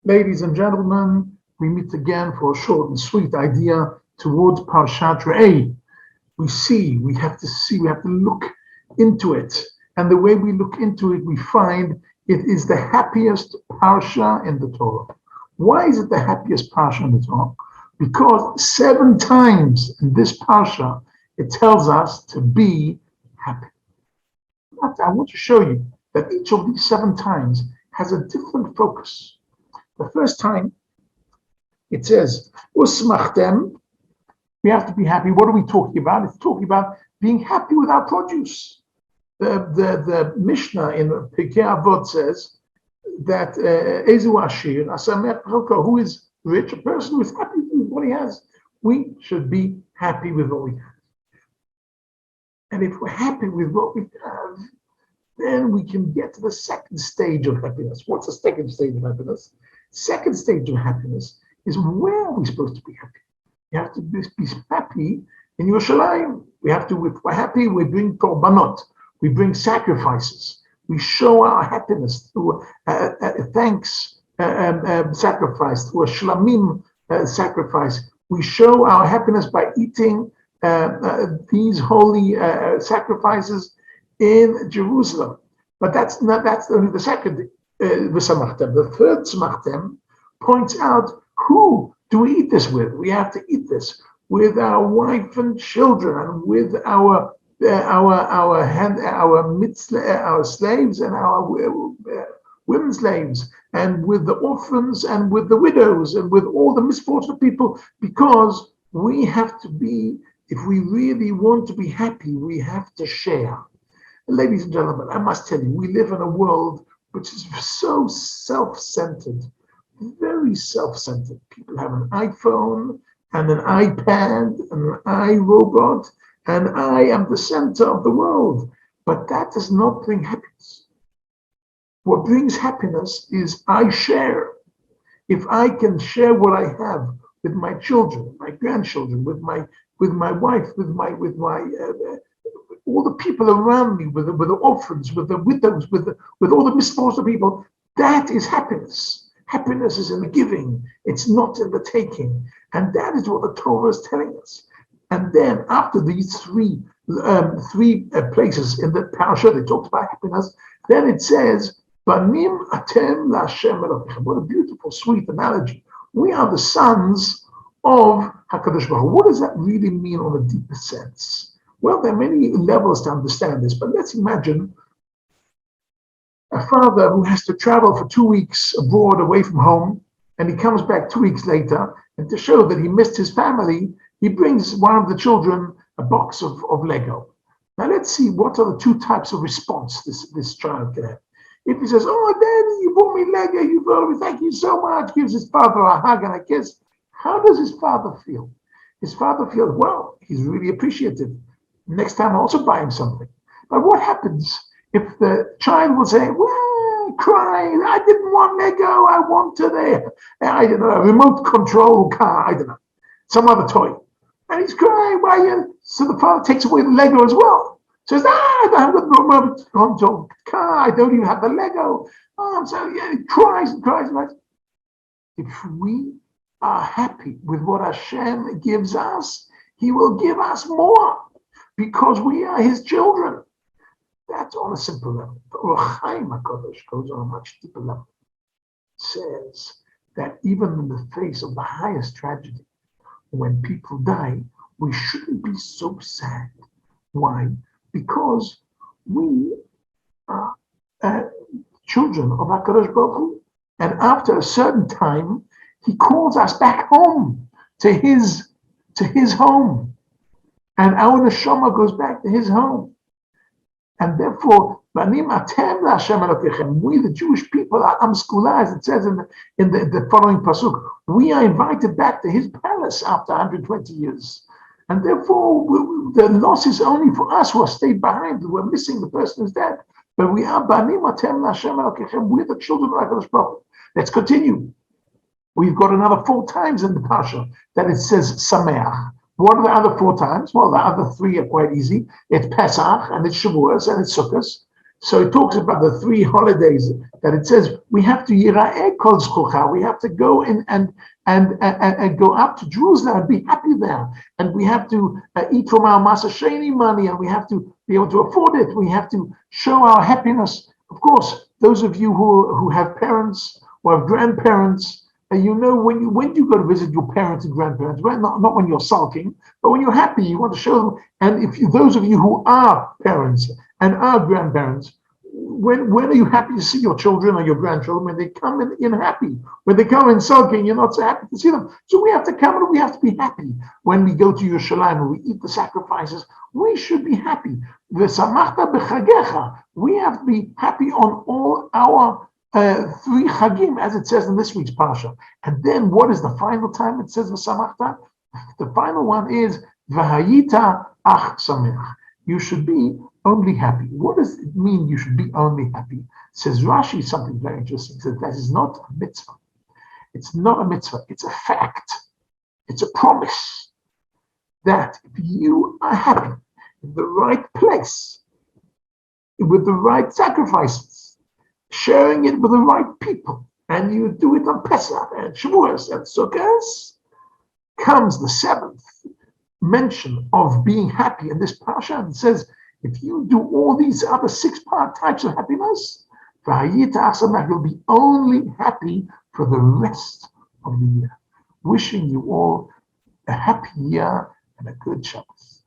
Ladies and gentlemen, we meet again for a short and sweet idea towards Parshat Re'eh. We have to look into it. And the way we look into it, we find it is the happiest Parsha in the Torah. Why is it the happiest Parsha in the Torah? Because 7 times in this Parsha, it tells us to be happy. I want to show you that each of these 7 times has a different focus. The first time, it says, Usmachtem, we have to be happy. What are we talking about? It's talking about being happy with our produce. The Mishnah in Pirkei Avot says that Ezu Ashir, Asamech Chalko, who is rich, a person who is happy with what he has. We should be happy with what we have. And if we're happy with what we have, then we can get to the second stage of happiness. What's the second stage of happiness? Second stage of happiness is where are we supposed to be happy? You have to be happy in Yerushalayim. If we're happy, we bring korbanot. We bring sacrifices. We show our happiness through a thanks sacrifice, through a shlamim sacrifice. We show our happiness by eating these holy sacrifices in Jerusalem. But that's only the second v'samachtem. The third smachtem points out, who do we eat this with? We have to eat this with our wife and children, and with our slaves and our women slaves, and with the orphans and with the widows and with all the misfortunate people, because we have to be, if we really want to be happy, we have to share. Ladies and gentlemen, I must tell you, we live in a world which is so self-centered, very self-centered. People have an iPhone and an iPad and an iRobot, and I am the center of the world. But that does not bring happiness. What brings happiness is I share. If I can share what I have with my children, my grandchildren, with my wife, with all the people around me, with the orphans, with the widows, with all the misfortunate people, that is happiness. Happiness is in the giving. It's not in the taking. And that is what the Torah is telling us. And then after these three places in the parasha, they talked about happiness. Then it says, Banim atem la'Hashem Elokeichem. What a beautiful, sweet analogy. We are the sons of HaKadosh Baruch Hu. What does that really mean on a deeper sense? Well, there are many levels to understand this, but let's imagine a father who has to travel for 2 weeks abroad away from home, and he comes back 2 weeks later, and to show that he missed his family, he brings one of the children a box of Lego. Now let's see what are the 2 types of response this child can have. If he says, "Oh, Daddy, you bought me Lego, you bought me, thank you so much," gives his father a hug and a kiss, how does his father feel? His father feels, well, he's really appreciative. Next time I'll also buy him something. But what happens if the child will say, well, crying, I didn't want Lego, I wanted a remote control car, I don't know, some other toy. And he's crying, why you? So the father takes away the Lego as well. Says, I don't have the remote control car, I don't even have the Lego. Oh, I'm sorry, yeah, he cries and cries and cries. If we are happy with what Hashem gives us, He will give us more, because we are His children. That's on a simple level. But Or Chaim HaKadosh goes on a much deeper level. It says that even in the face of the highest tragedy, when people die, we shouldn't be so sad. Why? Because we are children of HaKadosh Baruch Hu. And after a certain time, He calls us back home to His home. And our neshama goes back to His home. And therefore, Banim atem la'Hashem Elokeichem. We, the Jewish people, are am skula, as it says in the following pasuk. We are invited back to His palace after 120 years. And therefore, the loss is only for us who have stayed behind. We're missing the person who's dead. But we are Banim atem la'Hashem Elokeichem. We're the children of HaKadosh Baruch Hu. Let's continue. We've got another 4 times in the Pasha that it says Sameach. What are the other 4 times? Well, the other 3 are quite easy. It's Pesach, and it's Shavuos, and it's Sukkot. So it talks about the 3 holidays that it says we have to yira'eh kol zchucha. We have to go in and go up to Jerusalem and be happy there. And we have to eat from our Masasheni money, and we have to be able to afford it. We have to show our happiness. Of course, those of you who have parents or have grandparents, you know when you go to visit your parents and grandparents, right? Not when you're sulking, but when you're happy, you want to show them. And those of you who are parents and our grandparents, when are you happy to see your children or your grandchildren? When they come in happy. When they come in sulking, you're not so happy to see them. So we have to come and we have to be happy. When we go to Yerushalayim and we eat the sacrifices, we should be happy. V'samachta b'chagecha. We have to be happy on all our 3 chagim, as it says in this week's parsha. And then what is the final time it says v'samachta? The final one is v'hayita ach sameach. You should be only happy. What does it mean you should be only happy? Says Rashi something very interesting. He says that is not a mitzvah. It's not a mitzvah. It's a fact. It's a promise that if you are happy in the right place, with the right sacrifices, sharing it with the right people, and you do it on Pesach and Shavuos and Sukkot, comes the 7th mention of being happy in this parsha, and says, if you do all these other 6 types of happiness, you'll be only happy for the rest of the year. Wishing you all a happy year and a good Shabbos.